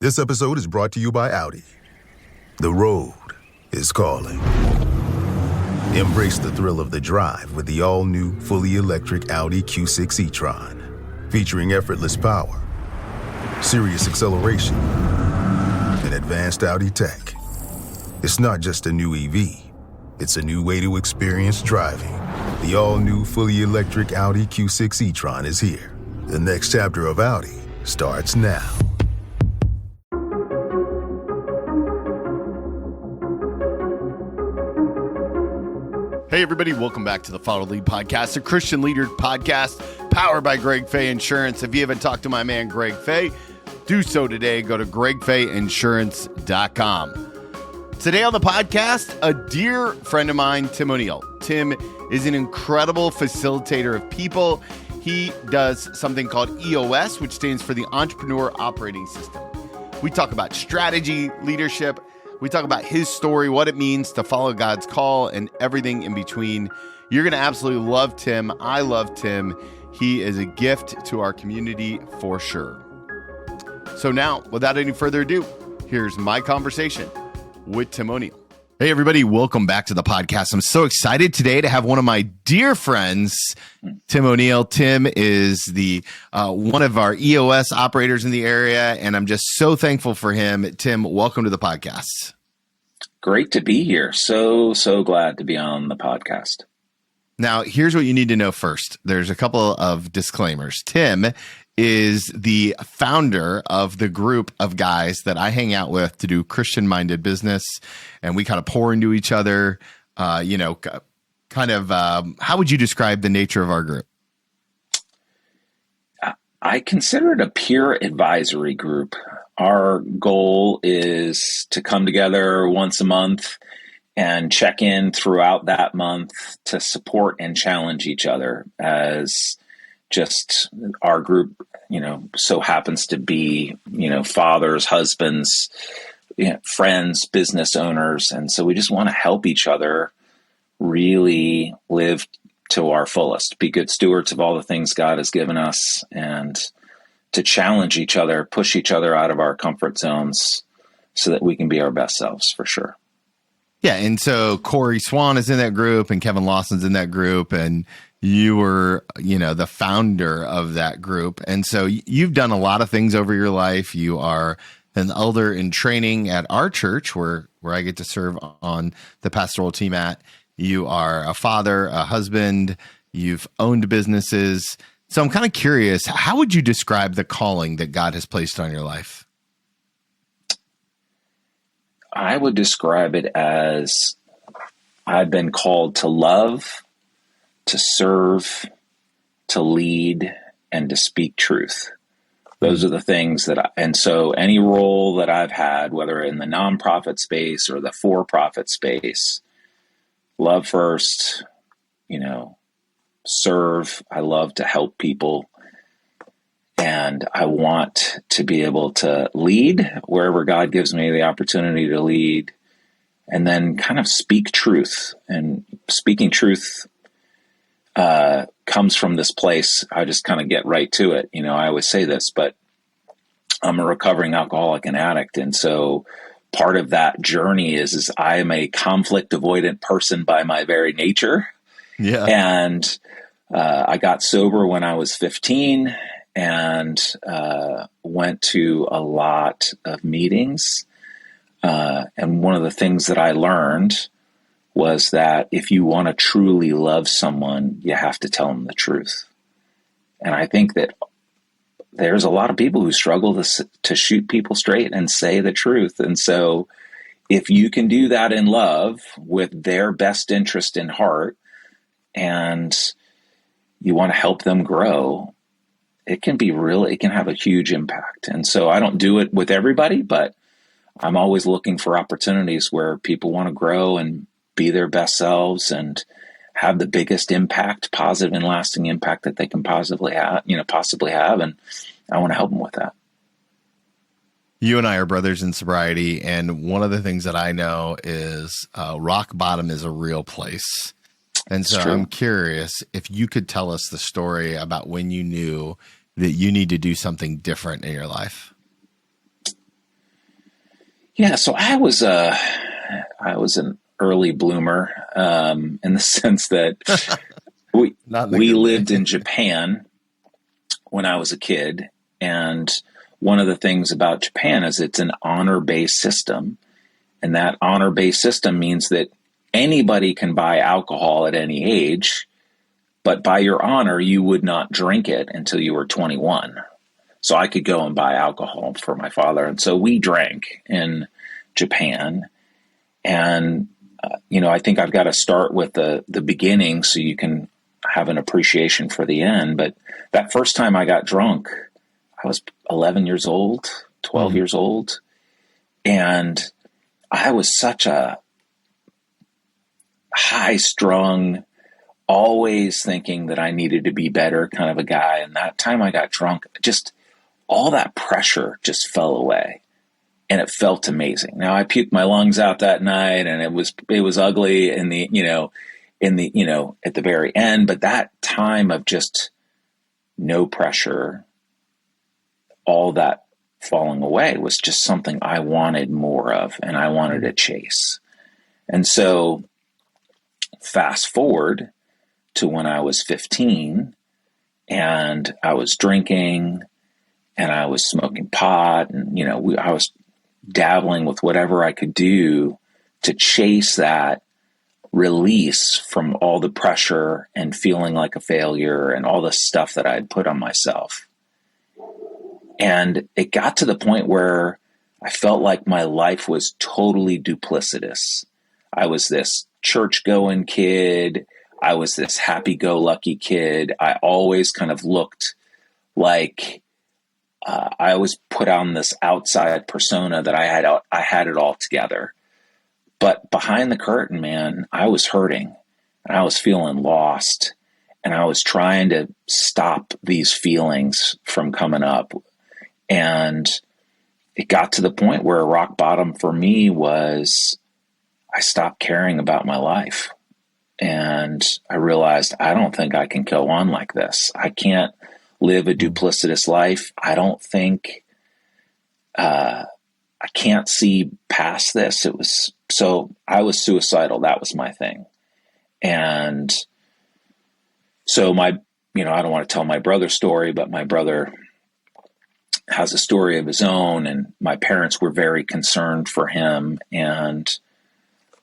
This episode is brought to you by Audi. The road is calling. Embrace the thrill of the drive with the all-new, fully electric Audi Q6 e-tron. Featuring effortless power, serious acceleration, and advanced Audi tech. It's not just a new EV, it's a new way to experience driving. The all-new, fully electric Audi Q6 e-tron is here. The next chapter of Audi starts now. Hey, everybody. Welcome back to the Follow Lead Podcast, a Christian leader podcast powered by Greg Fay Insurance. If you haven't talked to my man, Greg Fay, do so today. Go to gregfayinsurance.com. Today on the podcast, a dear friend of mine, Tim O'Neill. Tim is an incredible facilitator of people. He does something called EOS, which stands for the Entrepreneurial Operating System. We talk about strategy, leadership. We talk about his story, what it means to follow God's call, and everything in between. You're going to absolutely love Tim. I love Tim. He is a gift to our community for sure. So now, without any further ado, here's my conversation with Tim O'Neill. Hey, everybody. Welcome back to the podcast. I'm so excited today to have one of my dear friends, Tim O'Neill. Tim is the one of our EOS operators in the area, and I'm just so thankful for him. Tim, welcome to the podcast. Great to be here. So glad to be on the podcast. Now, here's what you need to know first. There's a couple of disclaimers. Tim is the founder of the group of guys that I hang out with to do Christian-minded business, and we kind of pour into each other. How would you describe the nature of our group? I consider it a peer advisory group. Our goal is to come together once a month and check in throughout that month to support and challenge each other, as just our group, so happens to be, fathers, husbands, friends, business owners. And so we just want to help each other really live to our fullest, be good stewards of all the things God has given us, and to challenge each other, push each other out of our comfort zones so that we can be our best selves for sure. Yeah. And so Corey Swan is in that group and Kevin Lawson's in that group, and you were, the founder of that group. And so you've done a lot of things over your life. You are an elder in training at our church where I get to serve on the pastoral team at. You are a father, a husband, you've owned businesses. So I'm kind of curious, how would you describe the calling that God has placed on your life? I would describe it as I've been called to love, to serve, to lead, and to speak truth. Those are the things and so any role that I've had, whether in the nonprofit space or the for-profit space, love first, serve. I love to help people, and I want to be able to lead wherever God gives me the opportunity to lead, and then kind of speak truth. And speaking truth comes from this place. I just kind of get right to it. I always say this, but I'm a recovering alcoholic and addict. And so part of that journey is I am a conflict avoidant person by my very nature. Yeah. And I got sober when I was 15 and went to a lot of meetings. And one of the things that I learned was that if you want to truly love someone, you have to tell them the truth. And I think that there's a lot of people who struggle to shoot people straight and say the truth. And so if you can do that in love with their best interest in heart, and you want to help them grow, it can have a huge impact. And so I don't do it with everybody, but I'm always looking for opportunities where people want to grow and be their best selves and have the biggest impact, positive and lasting impact that they can possibly have. And I want to help them with that. You and I are brothers in sobriety. And one of the things that I know is rock bottom is a real place. And so I'm curious if you could tell us the story about when you knew that you need to do something different in your life. Yeah, so I was an early bloomer, in the sense that we Not in a we good way. lived in Japan when I was a kid, and one of the things about Japan is it's an honor-based system, and that honor-based system means that anybody can buy alcohol at any age, but by your honor, you would not drink it until you were 21. So I could go and buy alcohol for my father, and so we drank in Japan. And I think I've got to start with the beginning so you can have an appreciation for the end. But that first time I got drunk, I was 11 years old, 12 years old. And I was such a high strung, always thinking that I needed to be better kind of a guy. And that time I got drunk, just all that pressure just fell away. And it felt amazing. Now I puked my lungs out that night, and it was ugly at the very end. But that time of just no pressure, all that falling away, was just something I wanted more of, and I wanted to chase. And so, fast forward to when I was 15, and I was drinking, and I was smoking pot, and I was dabbling with whatever I could do to chase that release from all the pressure and feeling like a failure and all the stuff that I had put on myself. And it got to the point where I felt like my life was totally duplicitous. I was this church-going kid. I was this happy-go-lucky kid. I always kind of looked like I always put on this outside persona that I had it all together. But behind the curtain, man, I was hurting, and I was feeling lost, and I was trying to stop these feelings from coming up. And it got to the point where rock bottom for me was I stopped caring about my life. And I realized I don't think I can go on like this. I can't live a duplicitous life. I don't think I can't see past this. So I was suicidal. That was my thing. And so I don't want to tell my brother's story, but my brother has a story of his own, and my parents were very concerned for him, and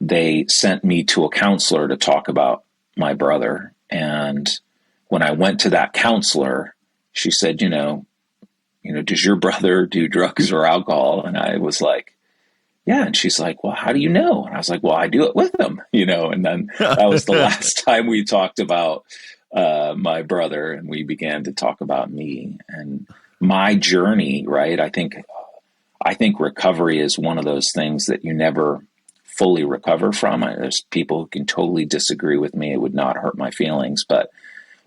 they sent me to a counselor to talk about my brother. And when I went to that counselor, she said, does your brother do drugs or alcohol? And I was like, yeah. And she's like, well, how do you know? And I was like, well, I do it with them, and then that was the last time we talked about my brother, and we began to talk about me and my journey, right? I think recovery is one of those things that you never fully recover from. There's people who can totally disagree with me. It would not hurt my feelings, but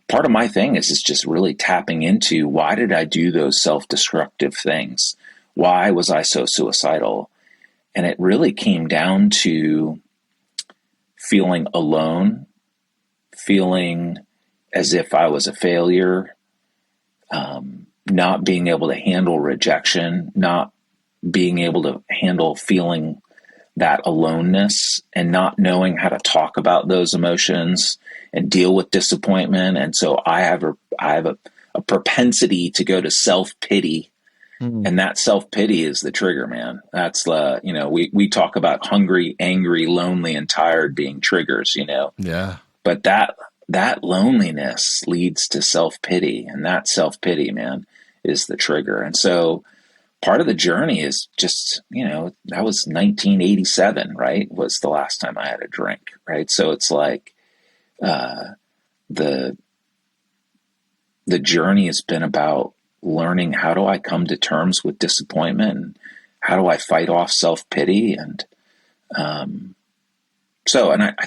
part of my thing is just really tapping into, why did I do those self-destructive things? Why was I so suicidal? And it really came down to feeling alone, feeling as if I was a failure, not being able to handle rejection, not being able to handle feeling that aloneness, and not knowing how to talk about those emotions and deal with disappointment. And so I have a propensity to go to self-pity. And that self-pity is the trigger, man. That's we talk about hungry, angry, lonely, and tired being triggers, Yeah. But that loneliness leads to self-pity, and that self-pity, man, is the trigger. And so part of the journey is just, that was 1987, right? Was the last time I had a drink, right? So it's like the journey has been about learning, how do I come to terms with disappointment, and how do I fight off self-pity? And I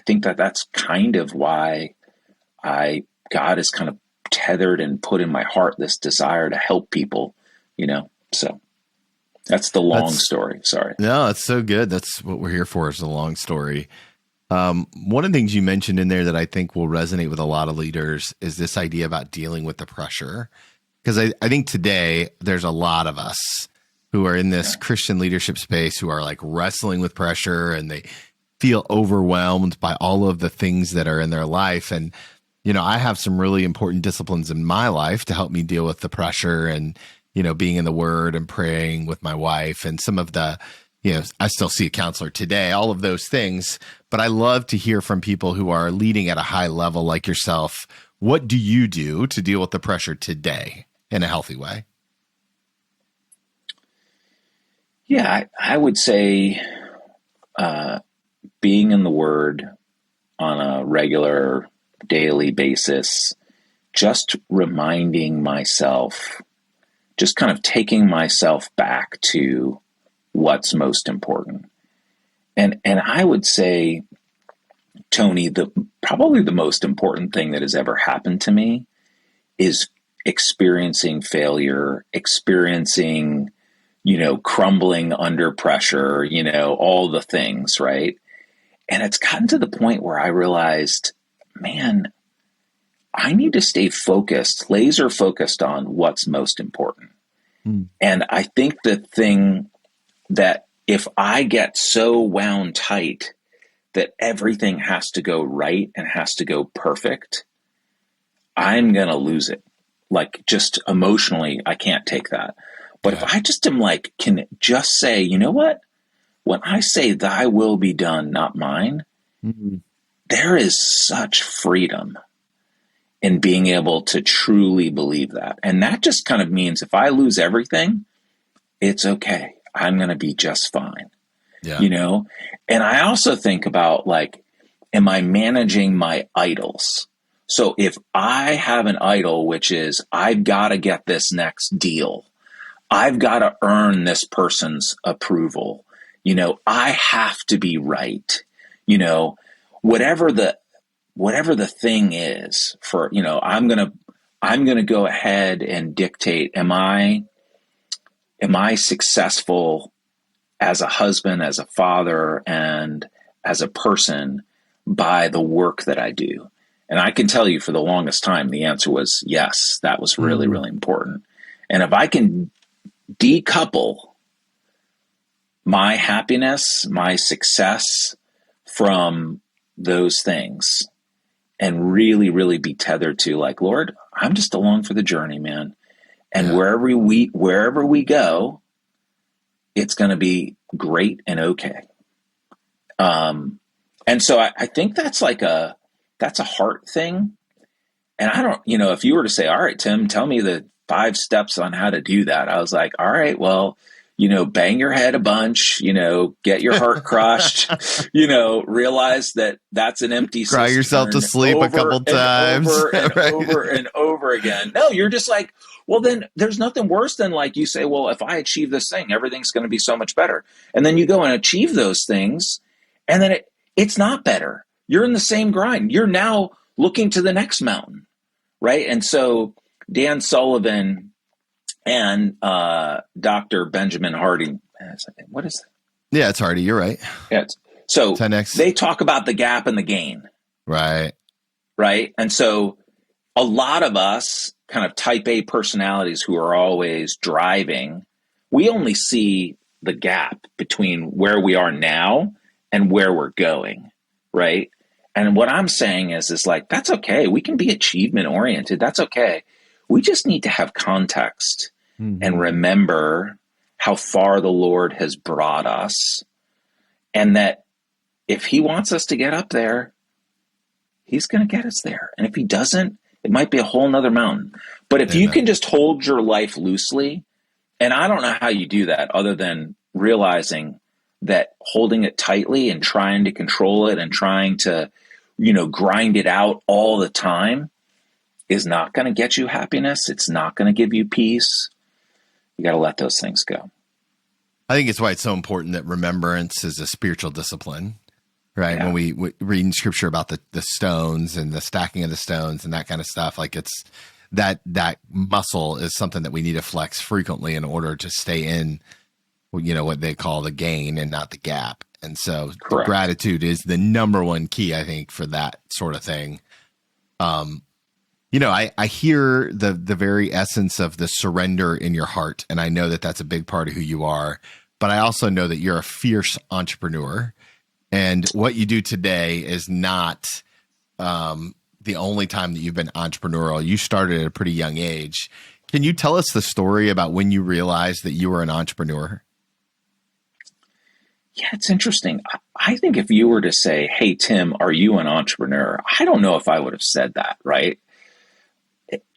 think that's kind of why God has kind of tethered and put in my heart this desire to help people, so that's the long story. Sorry. No, that's so good. That's what we're here for, is the long story. One of the things you mentioned in there that I think will resonate with a lot of leaders is this idea about dealing with the pressure. Because I think today there's a lot of us who are in this Christian leadership space who are like wrestling with pressure and they feel overwhelmed by all of the things that are in their life. And, I have some really important disciplines in my life to help me deal with the pressure and, being in the Word and praying with my wife and some of the, I still see a counselor today, all of those things. But I love to hear from people who are leading at a high level like yourself. What do you do to deal with the pressure today in a healthy way? Yeah, I would say being in the Word on a regular daily basis, just reminding myself, just kind of taking myself back to what's most important. And I would say, Tony, probably the most important thing that has ever happened to me is experiencing failure, experiencing, crumbling under pressure, all the things, right? And it's gotten to the point where I realized, man, I need to stay focused, laser focused on what's most important. And I think the thing that if I get so wound tight that everything has to go right and has to go perfect, I'm going to lose it. Like, just emotionally, I can't take that. But if I just am like, can just say, you know what? When I say thy will be done, not mine, there is such freedom in being able to truly believe that. And that just kind of means if I lose everything, it's okay. I'm going to be just fine. Yeah. And I also think about, like, am I managing my idols? So if I have an idol, which is I've got to get this next deal, I've got to earn this person's approval, I have to be right, whatever the thing is for, I'm going to go ahead and dictate, am I successful as a husband, as a father, and as a person by the work that I do? And I can tell you, for the longest time, the answer was yes. That was really, really important. And if I can decouple my happiness, my success from those things and really, really be tethered to, like, Lord, I'm just along for the journey, man. And wherever we go, it's going to be great and okay. And so I think that's that's a heart thing. And I don't, if you were to say, all right, Tim, tell me the 5 steps on how to do that. I was like, all right, well, bang your head a bunch, get your heart crushed, realize that that's an empty cry yourself to sleep a couple times over and over again. No, you're just like, well, then there's nothing worse than, like, you say, well, if I achieve this thing, everything's going to be so much better. And then you go and achieve those things, and then it's not better. You're in the same grind. You're now looking to the next mountain, right? And so Dan Sullivan and Dr. Benjamin Hardy, what is that? Yeah, it's Hardy. You're right. Yeah, so 10X. They talk about the gap and the gain. Right. And so a lot of us kind of type A personalities who are always driving, we only see the gap between where we are now and where we're going, right? And what I'm saying is like, that's okay. We can be achievement oriented. That's okay. We just need to have context and remember how far the Lord has brought us, and that if he wants us to get up there, he's going to get us there. And if he doesn't, it might be a whole nother mountain. But if you can just hold your life loosely, and I don't know how you do that other than realizing that holding it tightly and trying to control it and trying to, grind it out all the time is not going to get you happiness. It's not going to give you peace. You got to let those things go. I think it's why it's so important that remembrance is a spiritual discipline, right? Yeah. When we read in scripture about the stones and the stacking of the stones and that kind of stuff, like it's that muscle is something that we need to flex frequently in order to stay in, what they call the gain and not the gap. And so gratitude is the number one key, I think, for that sort of thing. I hear the very essence of the surrender in your heart, and I know that that's a big part of who you are. But I also know that you're a fierce entrepreneur, and what you do today is not the only time that you've been entrepreneurial. You started at a pretty young age. Can you tell us the story about when you realized that you were an entrepreneur? Yeah, it's interesting. I think if you were to say, "Hey, Tim, are you an entrepreneur?" I don't know if I would have said that, right?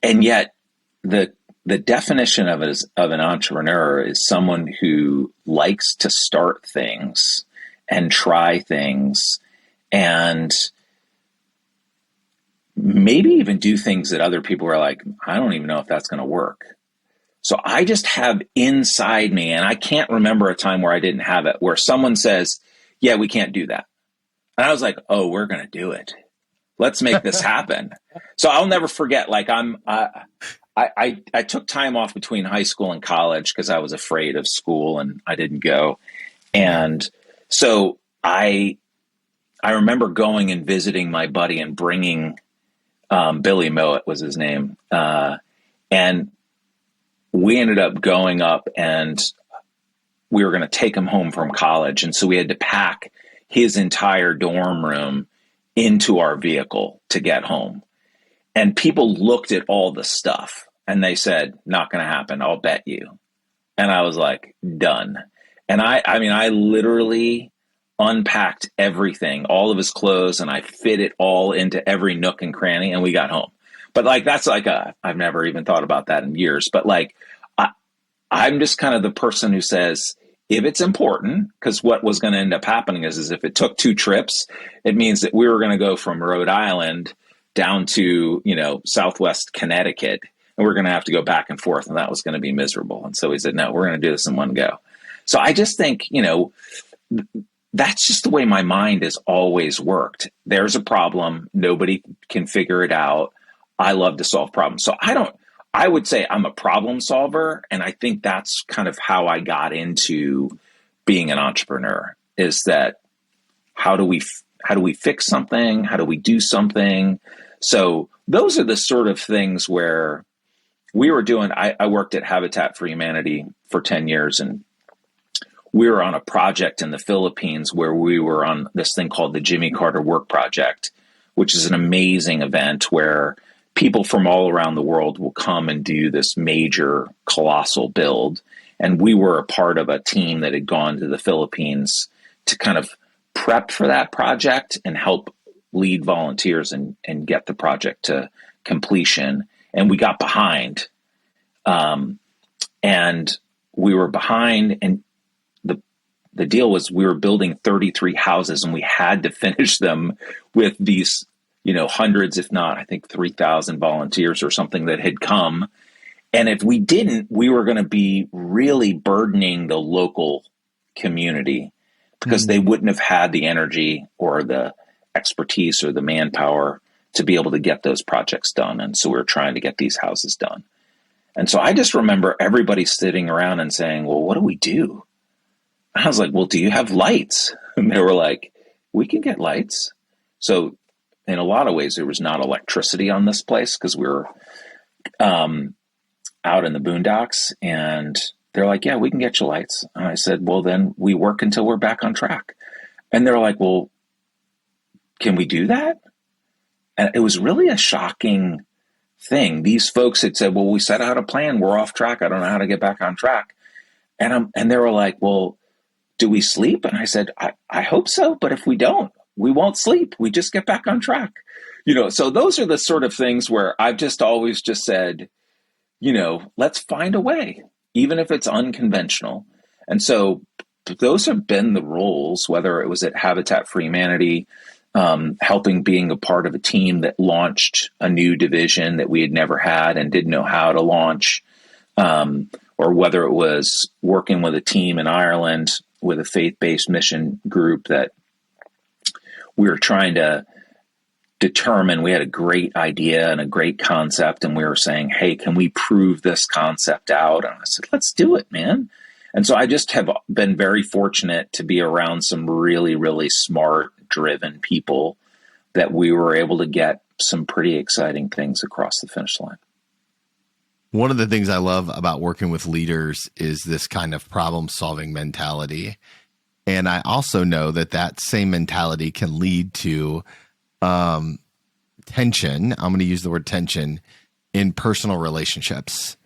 And yet the definition of an entrepreneur is someone who likes to start things and try things and maybe even do things that other people are like, I don't even know if that's going to work. So I just have inside me, and I can't remember a time where I didn't have it, where someone says, yeah, we can't do that. And I was like, oh, we're going to do it. Let's make this happen. So I'll never forget, like I took time off between high school and college because I was afraid of school and I didn't go. And so I remember going and visiting my buddy and bringing Billy Mowat was his name. And we ended up going up and we were going to take him home from college. And so we had to pack his entire dorm room into our vehicle to get home. And people looked at all the stuff and they said, not going to happen. I'll bet you. And I was like, done. And I literally unpacked everything, all of his clothes, and I fit it all into every nook and cranny, and we got home. But like, that's like I've never even thought about that in years. But like, I'm just kind of the person who says, if it's important, because what was going to end up happening is if it took 2 trips, it means that we were going to go from Rhode Island down to, Southwest Connecticut, and we're going to have to go back and forth, and that was going to be miserable. And so we said, no, we're going to do this in one go. So I just think, that's just the way my mind has always worked. There's a problem. Nobody can figure it out. I love to solve problems. So I would say I'm a problem solver. And I think that's kind of how I got into being an entrepreneur, is that how do we fix something? How do we do something? So those are the sort of things where we were doing. I worked at Habitat for Humanity for 10 years, and we were on a project in the Philippines where we were on this thing called the Jimmy Carter Work Project, which is an amazing event where people from all around the world will come and do this major, colossal build. And we were a part of a team that had gone to the Philippines to kind of prep for that project and help lead volunteers and get the project to completion. And we got behind. And we were behind, and the deal was we were building 33 houses, and we had to finish them with these, hundreds, if not, I think 3,000 volunteers or something that had come. And if we didn't, we were going to be really burdening the local community because they wouldn't have had the energy or the expertise or the manpower to be able to get those projects done. And so we were trying to get these houses done. And so I just remember everybody sitting around and saying, well, what do we do? I was like, well, do you have lights? And they were like, we can get lights. So in a lot of ways, there was not electricity on this place because we were out in the boondocks, and they're like, yeah, we can get you lights. And I said, well, then we work until we're back on track. And they're like, well, can we do that? And it was really a shocking thing. These folks had said, well, we set out a plan. We're off track. I don't know how to get back on track. And they were like, well, do we sleep? And I said, I hope so. But if we don't, we won't sleep. We just get back on track. So those are the sort of things where I've just always just said, let's find a way, even if it's unconventional. And so those have been the roles, whether it was at Habitat for Humanity, helping being a part of a team that launched a new division that we had never had and didn't know how to launch, or whether it was working with a team in Ireland with a faith-based mission group that we were trying to determine. We had a great idea and a great concept, and we were saying, hey, can we prove this concept out? And I said, let's do it, man. And so I just have been very fortunate to be around some really, really smart, driven people that we were able to get some pretty exciting things across the finish line. One of the things I love about working with leaders is this kind of problem-solving mentality. And I also know that that same mentality can lead to tension. I'm going to use the word tension in personal relationships,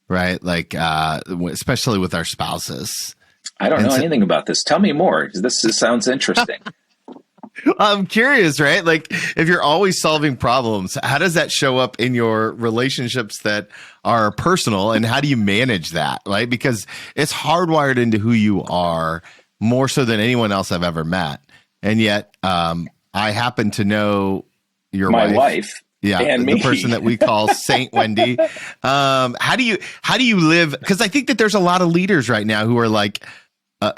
right? Like, especially with our spouses. I don't know anything about this. Tell me more, because this sounds interesting. I'm curious, right? Like, if you're always solving problems, how does that show up in your relationships that are personal, and how do you manage that, right? Because it's hardwired into who you are more so than anyone else I've ever met. And yet, I happen to know my wife. Yeah, and the person that we call Saint Wendy. How do you live? Because I think that there's a lot of leaders right now who are like,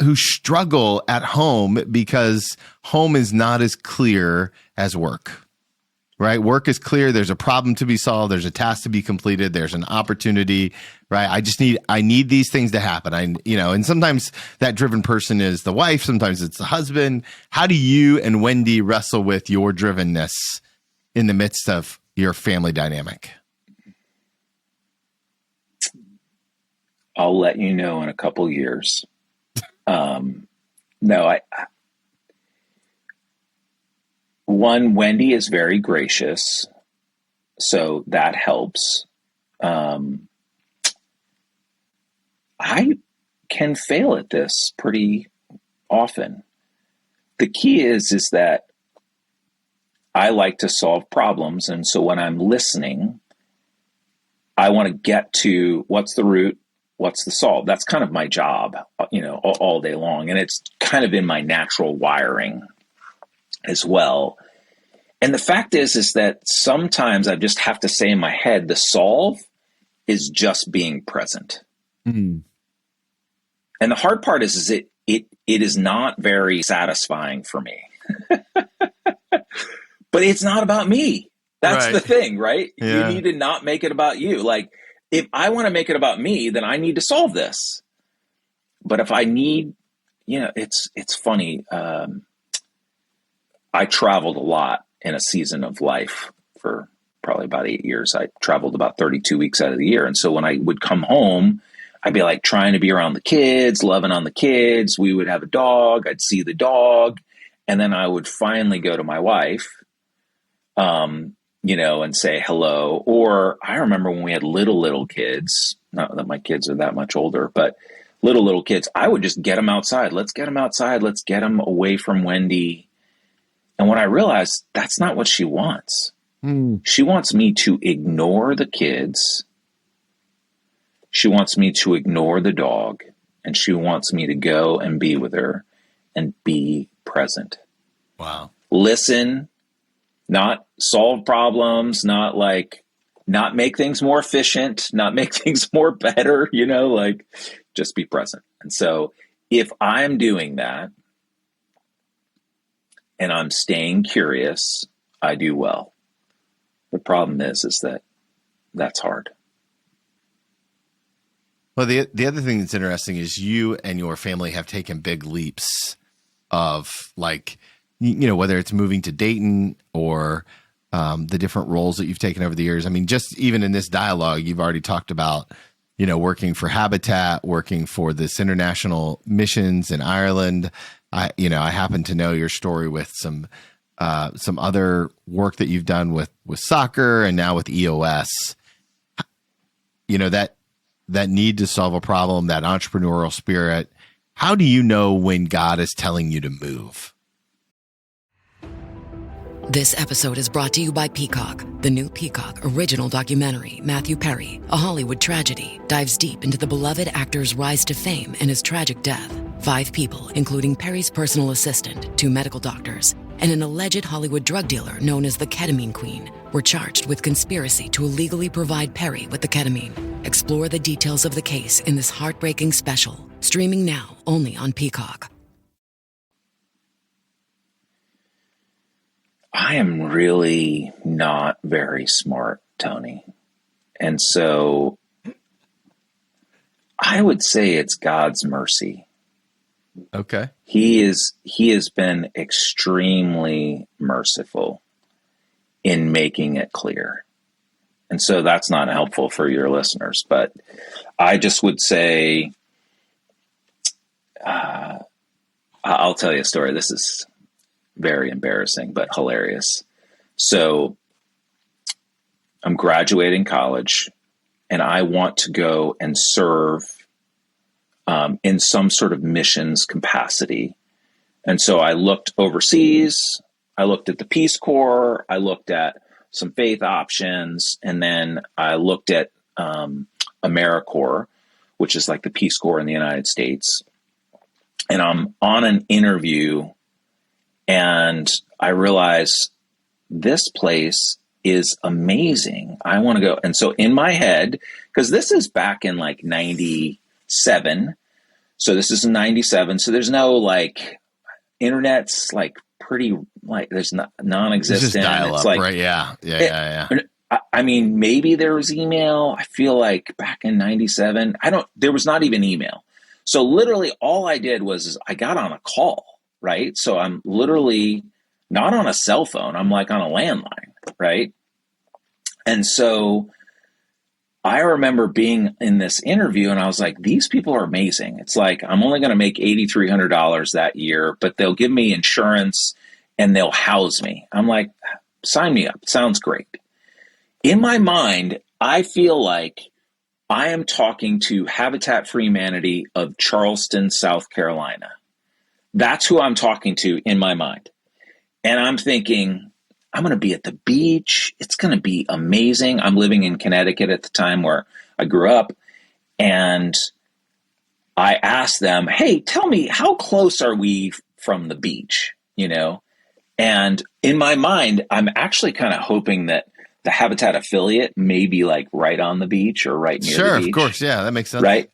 who struggle at home because home is not as clear as work, right? Work is clear. There's a problem to be solved. There's a task to be completed. There's an opportunity, right? I need these things to happen. And sometimes that driven person is the wife. Sometimes it's the husband. How do you and Wendy wrestle with your drivenness in the midst of your family dynamic? I'll let you know in a couple years. Wendy is very gracious, so that helps. I can fail at this pretty often. The key is that I like to solve problems. And so when I'm listening, I want to get to what's the root, what's the solve. That's kind of my job, all day long. And it's kind of in my natural wiring as well. And the fact is that sometimes I just have to say in my head, the solve is just being present. Mm-hmm. And the hard part is it is not very satisfying for me. But it's not about me. That's right. The thing, right? Yeah. You need to not make it about you. Like, if I want to make it about me, then I need to solve this. But if I need, it's funny. I traveled a lot in a season of life for probably about 8 years. I traveled about 32 weeks out of the year. And so when I would come home, I'd be like trying to be around the kids, loving on the kids. We would have a dog. I'd see the dog. And then I would finally go to my wife, and say hello. Or I remember when we had little kids, not that my kids are that much older, but little kids, I would just get them outside. Let's get them outside. Let's get them away from Wendy. And when I realized that's not what she wants, she wants me to ignore the kids. She wants me to ignore the dog, and she wants me to go and be with her and be present. Wow. Listen, not solve problems, not make things more efficient, not make things more better, just be present. And so if I'm doing that and I'm staying curious, I do well. The problem is that that's hard. Well, the other thing that's interesting is you and your family have taken big leaps of whether it's moving to Dayton or the different roles that you've taken over the years. I mean, just even in this dialogue, you've already talked about, working for Habitat, working for this international missions in Ireland. I happen to know your story with some other work that you've done with soccer and now with EOS. That need to solve a problem, that entrepreneurial spirit. How do you know when God is telling you to move? This episode is brought to you by Peacock. The new Peacock original documentary, Matthew Perry, A Hollywood Tragedy, dives deep into the beloved actor's rise to fame and his tragic death. 5 people, including Perry's personal assistant, 2 medical doctors, and an alleged Hollywood drug dealer known as the Ketamine Queen, were charged with conspiracy to illegally provide Perry with the ketamine. Explore the details of the case in this heartbreaking special, streaming now only on Peacock. I am really not very smart, Tony. And so I would say it's God's mercy. Okay. He has been extremely merciful in making it clear. And so that's not helpful for your listeners. But I just would say, I'll tell you a story. This is very embarrassing, but hilarious. So I'm graduating college and I want to go and serve in some sort of missions capacity. And so I looked overseas, I looked at the Peace Corps, I looked at some faith options, and then I looked at AmeriCorps, which is like the Peace Corps in the United States. And I'm on an interview and I realize this place is amazing. I want to go. And so in my head, because this is back in like 97. So this is in 97. So there's no like internet's like pretty like there's non-existent. It's just dial it's up, like, right? Yeah. I mean, maybe there was email. I feel like back in 97, there was not even email. So literally all I did was I got on a call, right? So I'm literally not on a cell phone. I'm like on a landline, right? And so I remember being in this interview and I was like, these people are amazing. It's like, I'm only going to make $8,300 that year, but they'll give me insurance and they'll house me. I'm like, sign me up. Sounds great. In my mind, I feel like I am talking to Habitat for Humanity of Charleston, South Carolina. That's who I'm talking to in my mind. And I'm thinking, I'm going to be at the beach. It's going to be amazing. I'm living in Connecticut at the time where I grew up. And I asked them, hey, tell me, how close are we from the beach? You know? And in my mind, I'm actually kind of hoping that the Habitat affiliate may be like right on the beach or right near the beach. Sure, of course. Yeah, that makes sense. Right.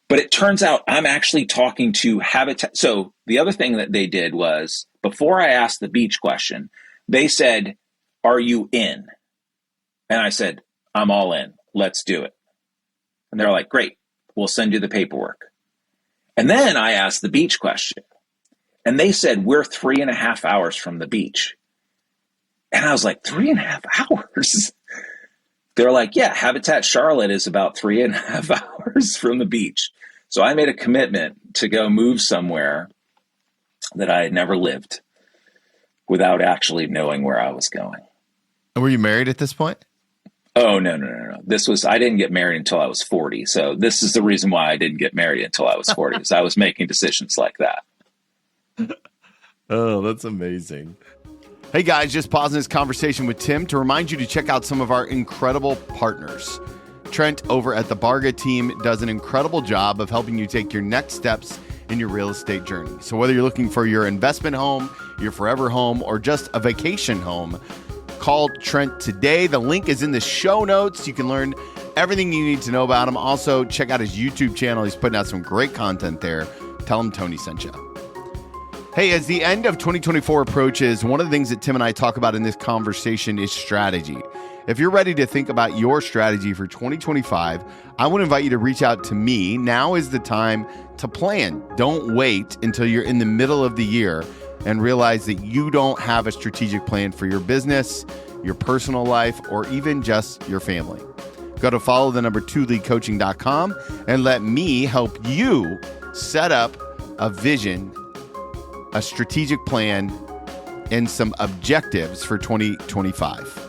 But it turns out I'm actually talking to Habitat. So the other thing that they did was before I asked the beach question, they said, are you in? And I said, I'm all in. Let's do it. And they're like, great, we'll send you the paperwork. And then I asked the beach question. And they said, we're 3.5 hours from the beach. And I was like, 3.5 hours? They're like, yeah, Habitat Charlotte is about 3.5 hours from the beach. So I made a commitment to go move somewhere that I had never lived without actually knowing where I was going. And were you married at this point? Oh, no. I didn't get married until I was 40. So this is the reason why I didn't get married until I was 40, is I was making decisions like that. Oh, that's amazing. Hey guys, just pausing this conversation with Tim to remind you to check out some of our incredible partners. Trent over at the Barga team does an incredible job of helping you take your next steps in your real estate journey. So whether you're looking for your investment home, your forever home, or just a vacation home, call Trent today. The link is in the show notes. You can learn everything you need to know about him. Also, check out his YouTube channel. He's putting out some great content there. Tell him Tony sent you. Hey, as the end of 2024 approaches, one of the things that Tim and I talk about in this conversation is strategy. If you're ready to think about your strategy for 2025, I want to invite you to reach out to me. Now is the time to plan. Don't wait until you're in the middle of the year and realize that you don't have a strategic plan for your business, your personal life, or even just your family. Go to followthe2leadcoaching.com and let me help you set up a vision, a strategic plan, and some objectives for 2025.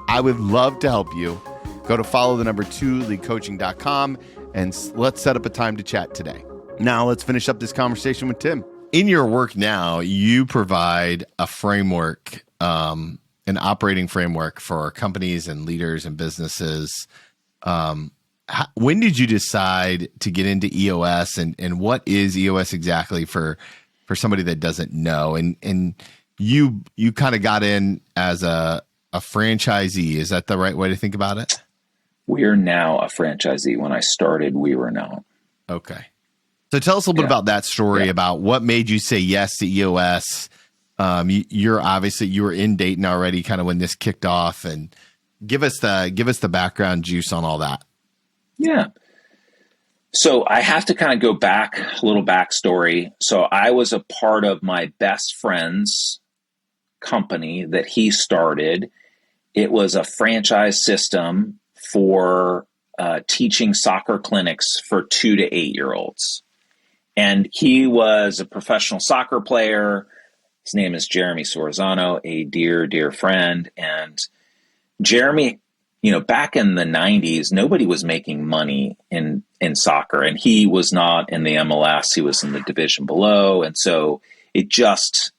I would love to help you. Go to followthe2leadcoaching.com and let's set up a time to chat today. Now let's finish up this conversation with Tim. In your work now, you provide a framework, an operating framework for companies and leaders and businesses. When did you decide to get into EOS, and what is EOS exactly for somebody that doesn't know? And you kind of got in as a franchisee. Is that the right way to think about it? We're now a franchisee. When I started, we were not. Okay. So tell us a little bit about that story, about what made you say yes to EOS. You were in Dayton already kind of when this kicked off, and give us the background juice on all that. Yeah. So I have to kind of go back, a little backstory. So I was a part of my best friend's company that he started. It was a franchise system for teaching soccer clinics for 2 to 8-year-olds. And he was a professional soccer player. His name is Jeremy Sorzano, a dear, dear friend. And Jeremy, back in the 90s, nobody was making money in soccer. And he was not in the MLS. He was in the division below. And so it just,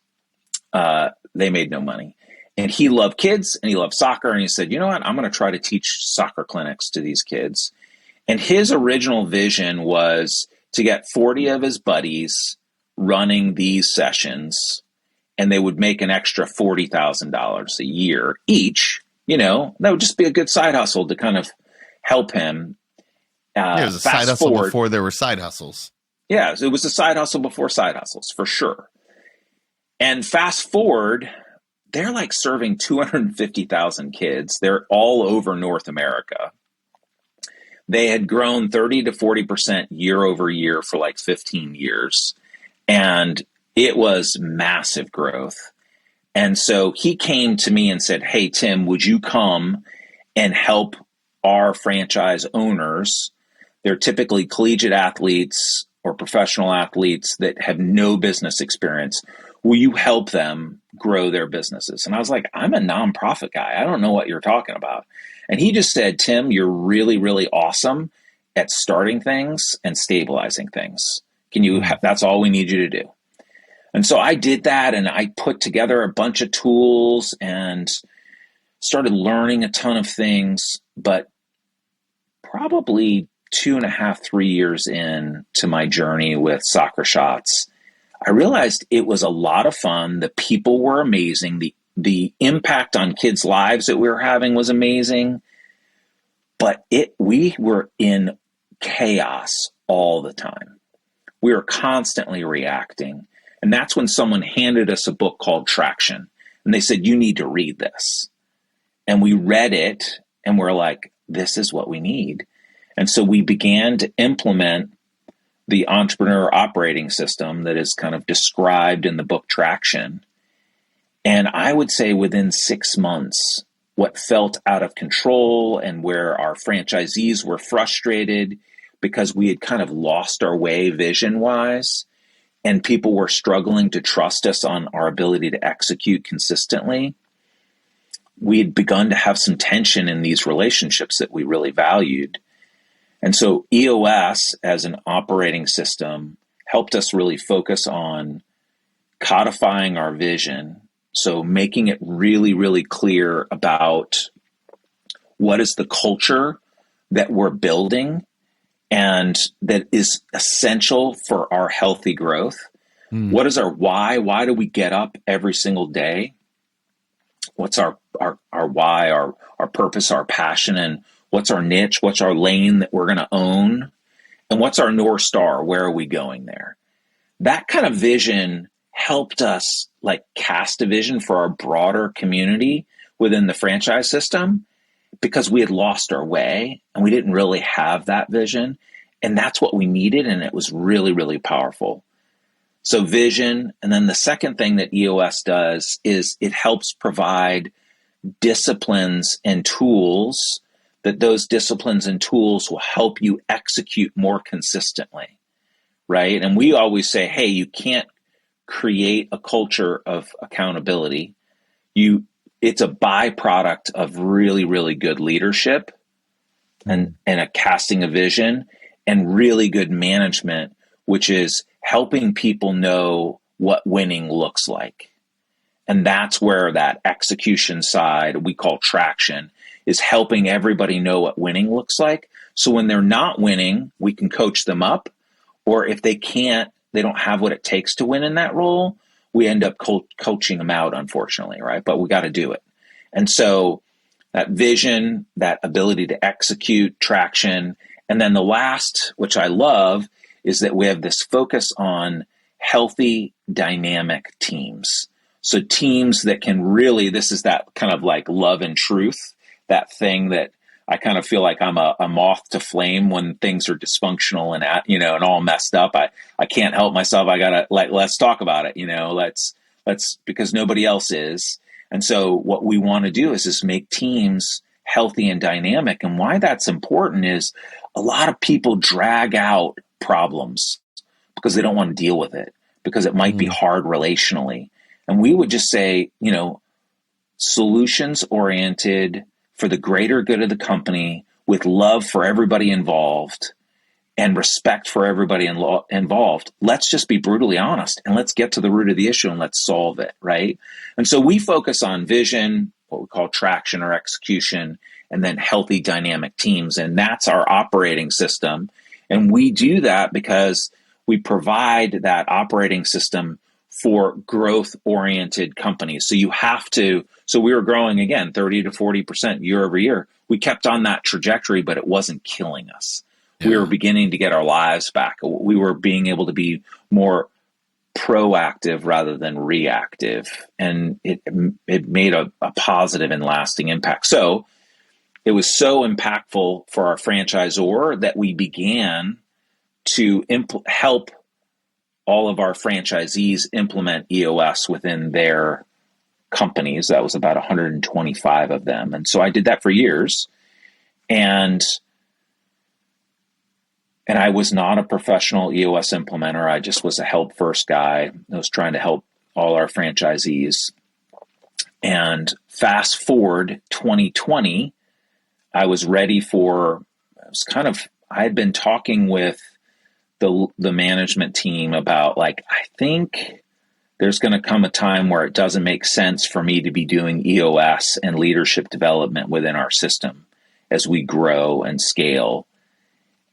they made no money. And he loved kids and he loved soccer. And he said, you know what, I'm going to try to teach soccer clinics to these kids. And his original vision was to get 40 of his buddies running these sessions, and they would make an extra $40,000 a year each. That would just be a good side hustle to kind of help him. It was a side hustle forward. before there were side hustles. Yeah, it was a side hustle before side hustles, for sure. And fast forward, they're like serving 250,000 kids. They're all over North America. They had grown 30 to 40% year over year for like 15 years. And it was massive growth. And so he came to me and said, hey, Tim, would you come and help our franchise owners? They're typically collegiate athletes or professional athletes that have no business experience. Will you help them grow their businesses? And I was like, I'm a nonprofit guy. I don't know what you're talking about. And he just said, Tim, you're really, really awesome at starting things and stabilizing things. That's all we need you to do. And so I did that, and I put together a bunch of tools and started learning a ton of things. But probably 2.5, 3 years into my journey with Soccer Shots, I realized it was a lot of fun. The people were amazing. The impact on kids' lives that we were having was amazing. But we were in chaos all the time. We were constantly reacting. And that's when someone handed us a book called Traction. And they said, you need to read this. And we read it, and we're like, this is what we need. And so we began to implement the Entrepreneurial Operating System that is kind of described in the book Traction. And I would say within 6 months, what felt out of control and where our franchisees were frustrated because we had kind of lost our way vision-wise, and people were struggling to trust us on our ability to execute consistently, we had begun to have some tension in these relationships that we really valued. And so EOS as an operating system helped us really focus on codifying our vision. So making it really, really clear about what is the culture that we're building and that is essential for our healthy growth. What is our why? Why do we get up every single day? What's our why, our purpose, our passion, and what's our niche? What's our lane that we're going to own? And what's our North Star? Where are we going there? That kind of vision helped us like cast a vision for our broader community within the franchise system, because we had lost our way and we didn't really have that vision. And that's what we needed. And it was really, really powerful. So vision. And then the second thing that EOS does is it helps provide disciplines and tools, that those disciplines and tools will help you execute more consistently, right? And we always say, hey, you can't create a culture of accountability. It's a byproduct of really, really good leadership and a casting a vision and really good management, which is helping people know what winning looks like. And that's where that execution side we call traction is helping everybody know what winning looks like. So when they're not winning, we can coach them up. Or if they don't have what it takes to win in that role, we end up coaching them out, unfortunately, right? But we got to do it. And so that vision, that ability to execute, traction, and then the last, which I love, is that we have this focus on healthy, dynamic teams. So teams that can really, this is that kind of like love and truth, that thing that I kind of feel like I'm a moth to flame when things are dysfunctional and and all messed up. I can't help myself. I gotta let's talk about it. Let's That's because nobody else is. And so what we want to do is just make teams healthy and dynamic. And why that's important is a lot of people drag out problems because they don't want to deal with it, because it might be hard relationally. And we would just say, solutions oriented for the greater good of the company, with love for everybody involved and respect for everybody involved. Let's just be brutally honest and let's get to the root of the issue and let's solve it, right? And so we focus on vision, what we call traction or execution, and then healthy dynamic teams. And that's our operating system. And we do that because we provide that operating system for growth-oriented companies. So so we were growing again, 30 to 40% year over year. We kept on that trajectory, but it wasn't killing us. Yeah. We were beginning to get our lives back. We were being able to be more proactive rather than reactive. And it made a positive and lasting impact. So it was so impactful for our franchisor that we began to help all of our franchisees implement EOS within their companies. That was about 125 of them. And so I did that for years. And I was not a professional EOS implementer. I just was a help first guy. I was trying to help all our franchisees. And fast forward 2020, I had been talking with the management team about, I think there's going to come a time where it doesn't make sense for me to be doing EOS and leadership development within our system as we grow and scale.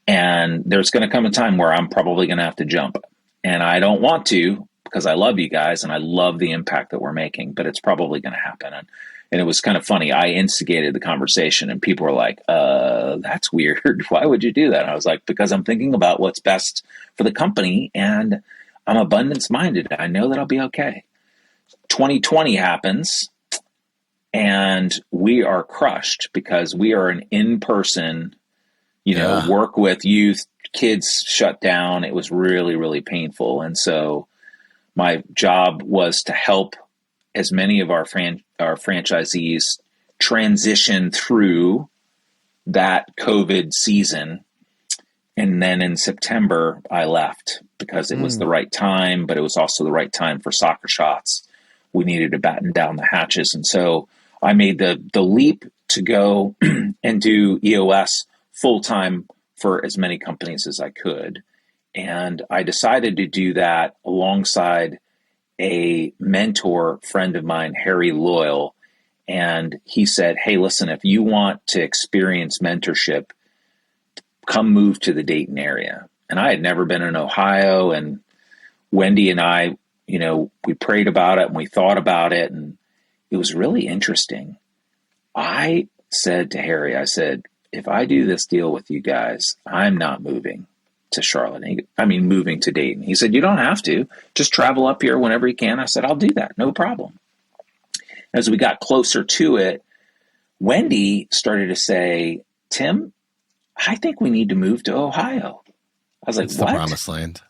And there's going to come a time where I'm probably going to have to jump. And I don't want to, because I love you guys and I love the impact that we're making, but it's probably going to happen. And it was kind of funny. I instigated the conversation and people were like, that's weird. Why would you do that? And I was like, because I'm thinking about what's best for the company and I'm abundance minded. I know that I'll be okay. 2020 happens and we are crushed because we are an in-person, work with youth, kids shut down. It was really, really painful. And so my job was to help as many of our franchisees transition through that COVID season. And then in September, I left because it was the right time, but it was also the right time for Soccer Shots. We needed to batten down the hatches. And so I made the leap to go and do EOS full-time for as many companies as I could. And I decided to do that alongside a mentor friend of mine, Harry Loyal. And he said, hey, listen, if you want to experience mentorship, come move to the Dayton area. And I had never been in Ohio. And Wendy and I, we prayed about it and we thought about it. And it was really interesting. I said to Harry, I said, if I do this deal with you guys, I'm not moving to Charlotte. Moving to Dayton. He said, you don't have to. Just travel up here whenever you can. I said, I'll do that. No problem. As we got closer to it, Wendy started to say, Tim, I think we need to move to Ohio. I was like, it's what? The promised land.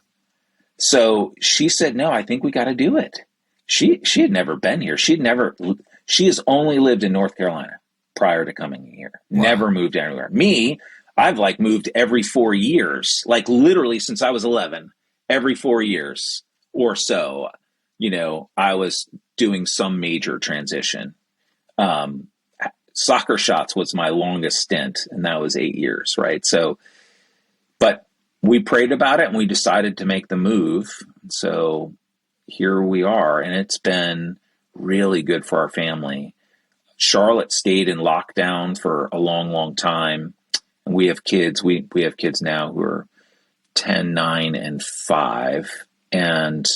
So she said, no, I think we got to do it. She had never been here. She has only lived in North Carolina prior to coming here. Wow. Never moved anywhere. Me, I've moved every 4 years, literally since I was 11, every 4 years or so, I was doing some major transition. Soccer Shots was my longest stint, and that was 8 years, right? So, but we prayed about it and we decided to make the move. So here we are, and it's been really good for our family. Charlotte stayed in lockdown for a long, long time. And we have kids. We have kids now who are 10, 9, and 5. And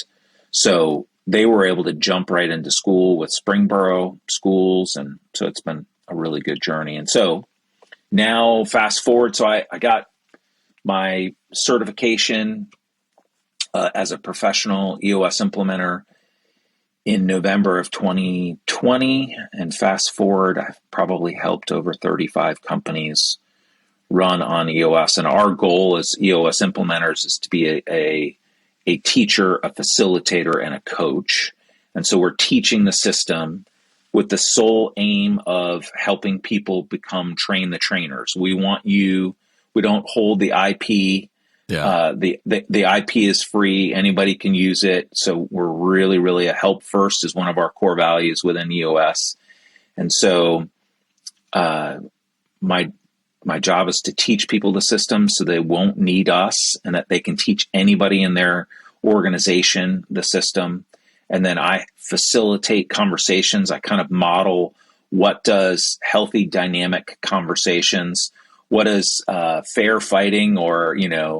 so they were able to jump right into school with Springboro schools. And so it's been a really good journey. And so now fast forward. So I got my certification as a professional EOS implementer in November of 2020. And fast forward, I've probably helped over 35 companies run on EOS. And our goal as EOS implementers is to be a teacher, a facilitator, and a coach. And so we're teaching the system with the sole aim of helping people become train the trainers. We don't hold the IP. Yeah. The IP is free. Anybody can use it. So we're really, really a help first is one of our core values within EOS. And so my job is to teach people the system so they won't need us, and that they can teach anybody in their organization the system. And then I facilitate conversations. I kind of model what does healthy dynamic conversations, what is fair fighting, or,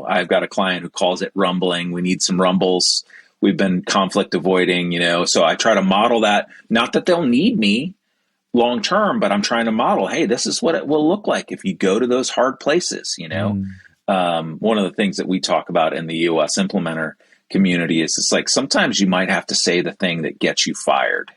I've got a client who calls it rumbling. We need some rumbles. We've been conflict avoiding, so I try to model that. Not that they'll need me long term, but I'm trying to model, hey, this is what it will look like if you go to those hard places. One of the things that we talk about in the EOS implementer community is it's like sometimes you might have to say the thing that gets you fired,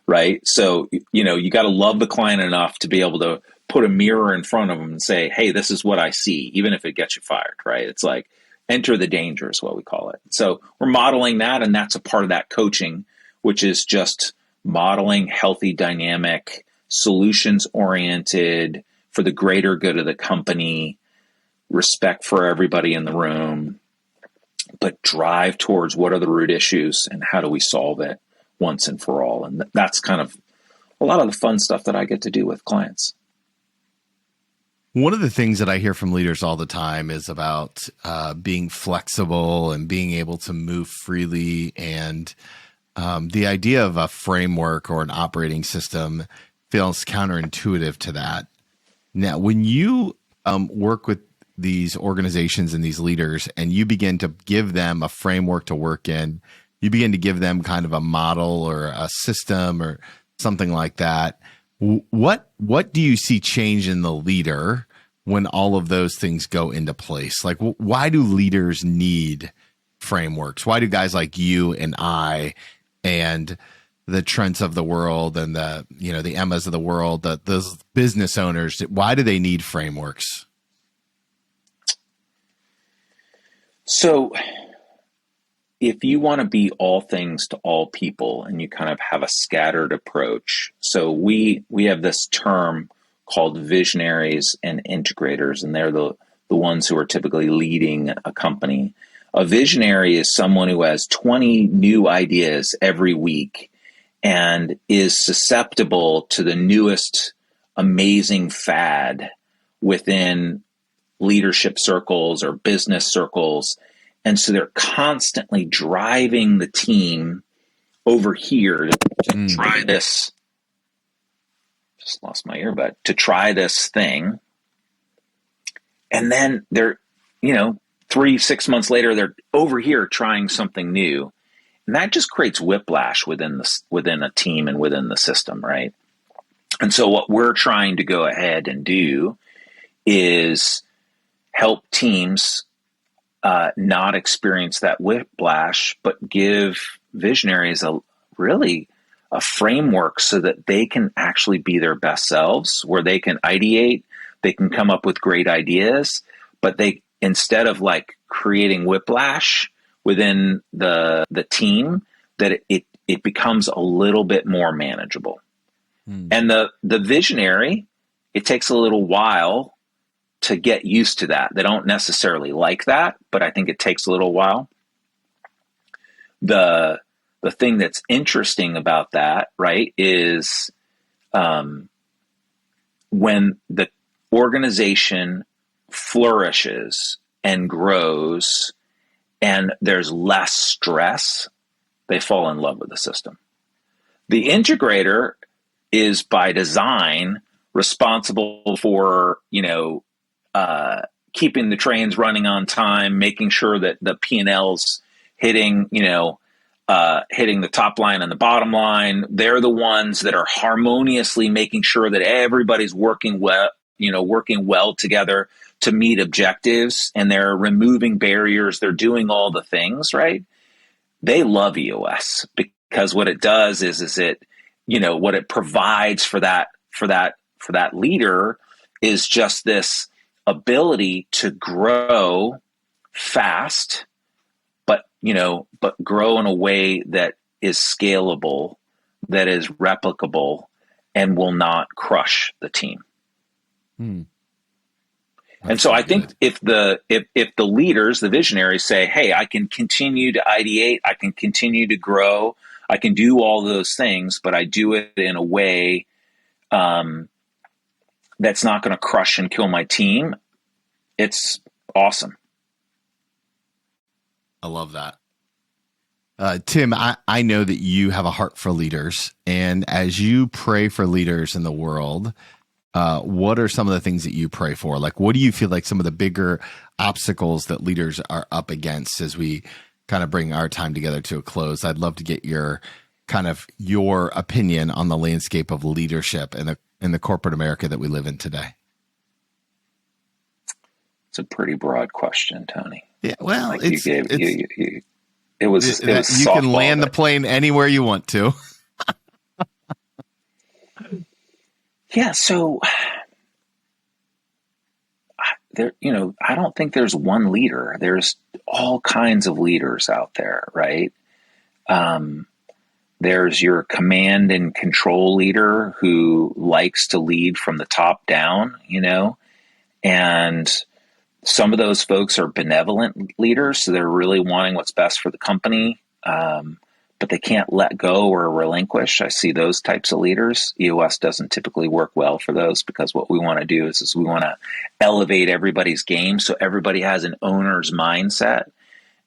right? So, you got to love the client enough to be able to put a mirror in front of them and say, hey, this is what I see, even if it gets you fired, right? It's like enter the danger is what we call it. So we're modeling that, and that's a part of that coaching, which is just modeling healthy, dynamic, solutions-oriented for the greater good of the company, respect for everybody in the room, but drive towards what are the root issues and how do we solve it once and for all. And that's kind of a lot of the fun stuff that I get to do with clients. One of the things that I hear from leaders all the time is about being flexible and being able to move freely. And the idea of a framework or an operating system feels counterintuitive to that. Now, when you work with these organizations and these leaders, and you begin to give them a framework to work in, you begin to give them kind of a model or a system or something like that. What do you see change in the leader when all of those things go into place? Like, why do leaders need frameworks? Why do guys like you and I and the Trents of the world and the Emmas of the world, those business owners, why do they need frameworks? So if you want to be all things to all people and you kind of have a scattered approach, so we have this term called visionaries and integrators, and they're the ones who are typically leading a company. A visionary is someone who has 20 new ideas every week and is susceptible to the newest amazing fad within leadership circles or business circles. And so they're constantly driving the team over here to try this. Just lost my earbud. To try this thing. And then they're, 3-6 months later, they're over here trying something new. And that just creates whiplash within a team and within the system, right? And so what we're trying to go ahead and do is help teams not experience that whiplash, but give visionaries a framework so that they can actually be their best selves, where they can ideate, they can come up with great ideas, but they, instead of like creating whiplash within the team, that it becomes a little bit more manageable. And the visionary, it takes a little while to get used to that. They don't necessarily like that, but I think it takes a little while. The thing that's interesting about that, right, is when the organization flourishes and grows and there's less stress, they fall in love with the system. The integrator is by design responsible for, keeping the trains running on time, making sure that the P&L's hitting the top line and the bottom line. They're the ones that are harmoniously making sure that everybody's working well together to meet objectives, and they're removing barriers. They're doing all the things, right? They love EOS because what it does is it, what it provides for that leader is just this ability to grow fast, but grow in a way that is scalable, that is replicable, and will not crush the team. And so I think if the leaders, the visionaries say, hey, I can continue to ideate, I can continue to grow, I can do all those things, but I do it in a way that's not going to crush and kill my team, it's awesome. I love that. Tim, I know that you have a heart for leaders, and as you pray for leaders in the world, what are some of the things that you pray for? Like, what do you feel like some of the bigger obstacles that leaders are up against as we kind of bring our time together to a close? I'd love to get your opinion on the landscape of leadership in the corporate America that we live in today. It's a pretty broad question, Tony. Yeah, well, like it was you can land the plane anywhere you want to. Yeah, so I don't think there's one leader. There's all kinds of leaders out there, right? There's your command and control leader who likes to lead from the top down, and some of those folks are benevolent leaders, so they're really wanting what's best for the company, but they can't let go or relinquish. I see those types of leaders. EOS doesn't typically work well for those, because what we want to do is we want to elevate everybody's game so everybody has an owner's mindset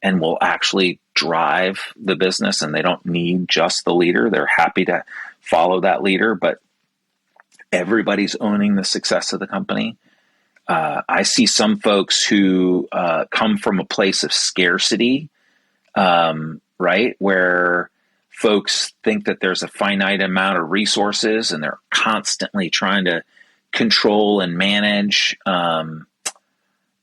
and will actually drive the business, and they don't need just the leader. They're happy to follow that leader, but everybody's owning the success of the company. I see some folks who come from a place of scarcity, right, where folks think that there's a finite amount of resources and they're constantly trying to control and manage. And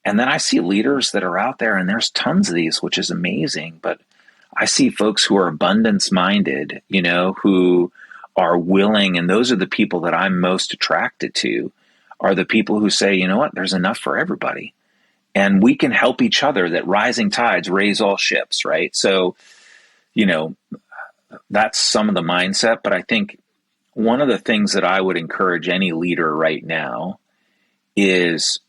then I see leaders that are out there, and there's tons of these, which is amazing. But I see folks who are abundance minded, who are willing, and those are the people that I'm most attracted to, are the people who say, you know what, there's enough for everybody. And we can help each other, that rising tides raise all ships, right? So, that's some of the mindset. But I think one of the things that I would encourage any leader right now is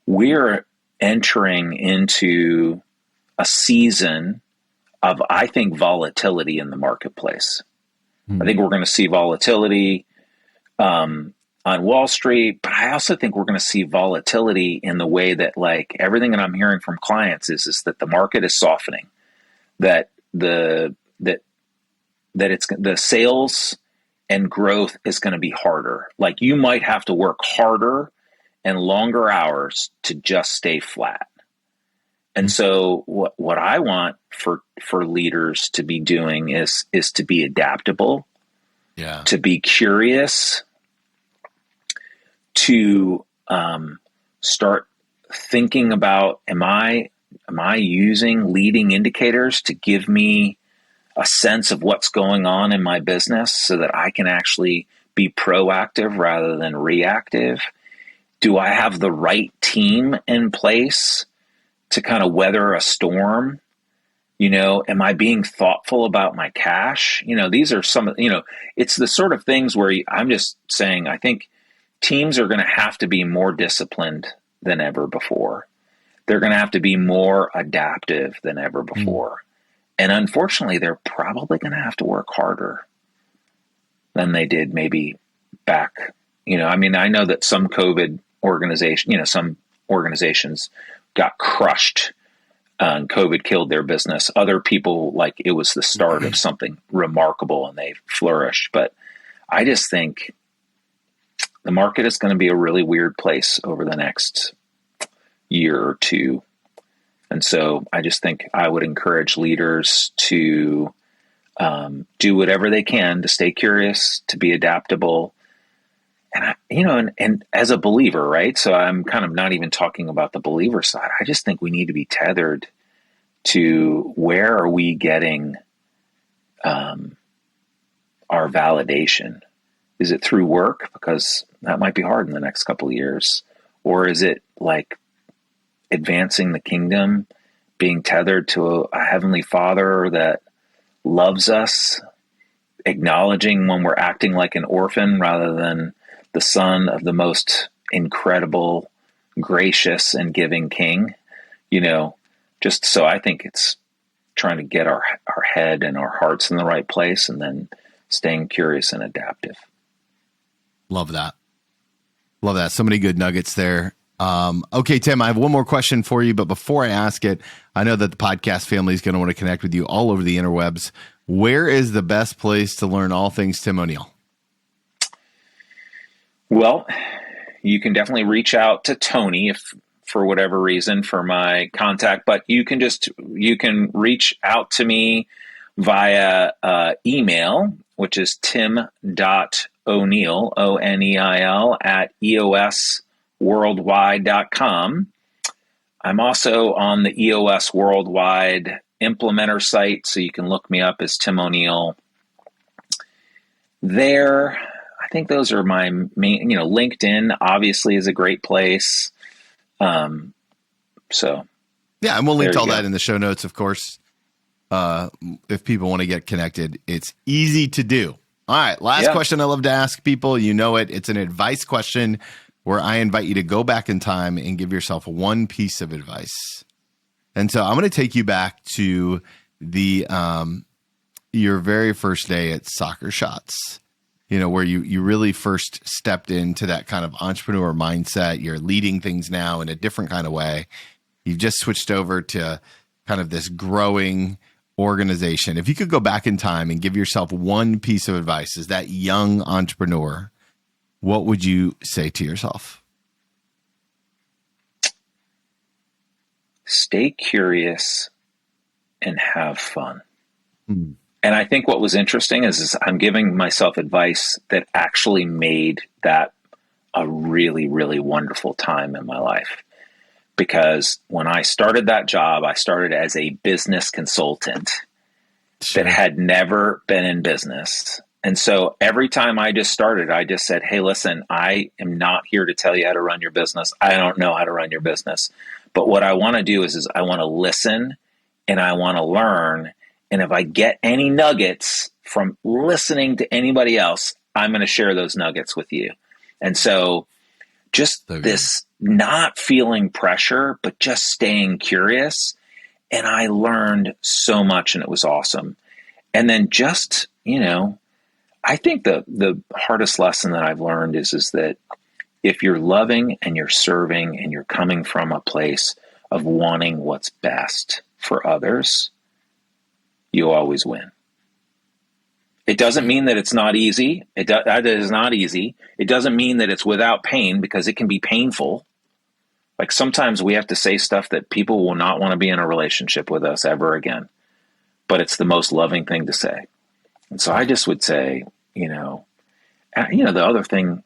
we're entering into a season of, I think, volatility in the marketplace. I think we're going to see volatility on Wall Street, but I also think we're going to see volatility in the way that, like, everything that I'm hearing from clients is that the market is softening, that it's the sales and growth is going to be harder. Like, you might have to work harder and longer hours to just stay flat. And so what I want for leaders to be doing is to be adaptable, to be curious, to start thinking about, am I using leading indicators to give me a sense of what's going on in my business so that I can actually be proactive rather than reactive? Do I have the right team in place to kind of weather a storm? Am I being thoughtful about my cash? These are some, it's the sort of things where I'm just saying, I think teams are going to have to be more disciplined than ever before. They're going to have to be more adaptive than ever before. And unfortunately, they're probably going to have to work harder than they did maybe back. I know that some COVID some organizations got crushed and COVID killed their business. Other people, like, it was the start of something remarkable and they flourished. But I just think the market is going to be a really weird place over the next year or two. And so I just think I would encourage leaders to do whatever they can to stay curious, to be adaptable. And and as a believer, right? So I'm kind of not even talking about the believer side. I just think we need to be tethered to, where are we getting our validation? Is it through work? Because that might be hard in the next couple of years. Or is it like advancing the kingdom, being tethered to a heavenly Father that loves us, acknowledging when we're acting like an orphan rather than the son of the most incredible, gracious, and giving king. Just so I think it's trying to get our head and our hearts in the right place, and then staying curious and adaptive. Love that. Love that. So many good nuggets there. Okay, Tim, I have one more question for you, but before I ask it, I know that the podcast family is going to want to connect with you all over the interwebs. Where is the best place to learn all things Tim O'Neill? Well, you can definitely reach out to Tony if for whatever reason for my contact, but you can reach out to me via email, which is tim.o'neill, O'Neil, at eosworldwide.com. I'm also on the EOS Worldwide implementer site, so you can look me up as Tim O'Neill there. I think those are my main, LinkedIn obviously is a great place. So yeah, and we'll link to all that in the show notes, of course. If people want to get connected, it's easy to do. All right. Last question I love to ask people. You know it. It's an advice question where I invite you to go back in time and give yourself one piece of advice. And so I'm going to take you back to your very first day at Soccer Shots, where you really first stepped into that kind of entrepreneur mindset. You're leading things now in a different kind of way. You've just switched over to kind of this growing organization. If you could go back in time and give yourself one piece of advice as that young entrepreneur, what would you say to yourself? Stay curious and have fun. Hmm. And I think what was interesting is I'm giving myself advice that actually made that a really, really wonderful time in my life. Because when I started that job, I started as a business consultant that had never been in business. And so every time I just started, I just said, hey, listen, I am not here to tell you how to run your business. I don't know how to run your business. But what I want to do is I want to listen and I want to learn. And if I get any nuggets from listening to anybody else, I'm going to share those nuggets with you. And so just this not feeling pressure, but just staying curious. And I learned so much and it was awesome. And then just, I think the hardest lesson that I've learned is that if you're loving and you're serving and you're coming from a place of wanting what's best for others, you always win. It doesn't mean that it's not easy. That is not easy. It doesn't mean that it's without pain, because it can be painful. Like sometimes we have to say stuff that people will not want to be in a relationship with us ever again, but it's the most loving thing to say. And so I just would say, the other thing,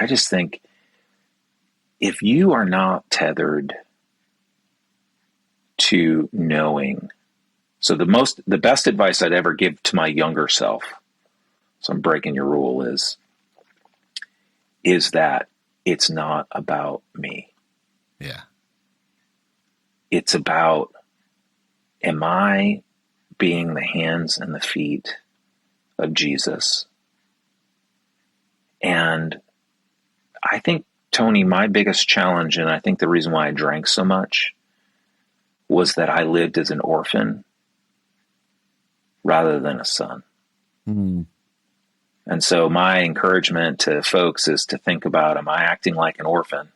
I just think if you are not tethered to knowing, so the best advice I'd ever give to my younger self, so I'm breaking your rule, is that it's not about me. Yeah. It's about, am I being the hands and the feet of Jesus? And I think, Tony, my biggest challenge, and I think the reason why I drank so much, was that I lived as an orphan rather than a son. Mm. And so my encouragement to folks is to think about, am I acting like an orphan?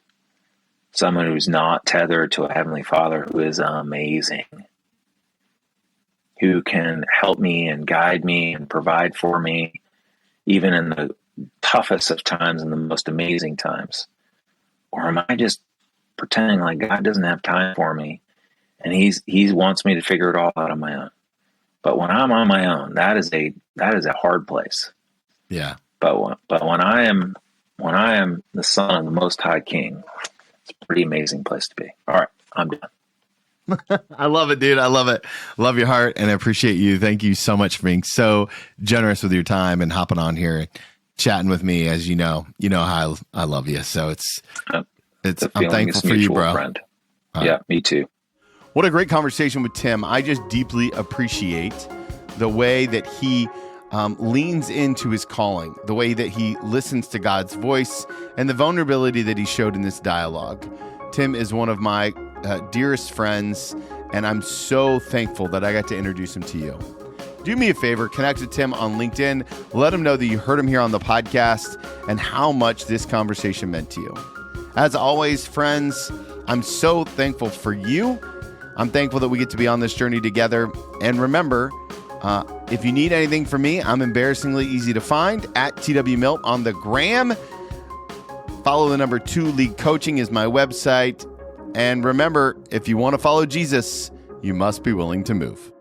Someone who's not tethered to a Heavenly Father who is amazing, who can help me and guide me and provide for me, even in the toughest of times and the most amazing times? Or am I just pretending like God doesn't have time for me and he wants me to figure it all out on my own? But when I'm on my own, that is a hard place. Yeah. But when I am the son of the Most High King, it's a pretty amazing place to be. All right, I'm done. I love it, dude. I love it. Love your heart, and I appreciate you. Thank you so much for being so generous with your time and hopping on here and chatting with me. As you know how I love you. So I'm thankful for you, bro. Friend. Yeah, me too. What a great conversation with Tim. I just deeply appreciate the way that he leans into his calling, the way that he listens to God's voice, and the vulnerability that he showed in this dialogue. Tim is one of my dearest friends, and I'm so thankful that I got to introduce him to you. Do me a favor, connect with Tim on LinkedIn. Let him know that you heard him here on the podcast and how much this conversation meant to you. As always, friends, I'm so thankful for you. I'm thankful that we get to be on this journey together. And remember, if you need anything from me, I'm embarrassingly easy to find at TW Milt on the gram. Follow the number 2 League Coaching is my website. And remember, if you want to follow Jesus, you must be willing to move.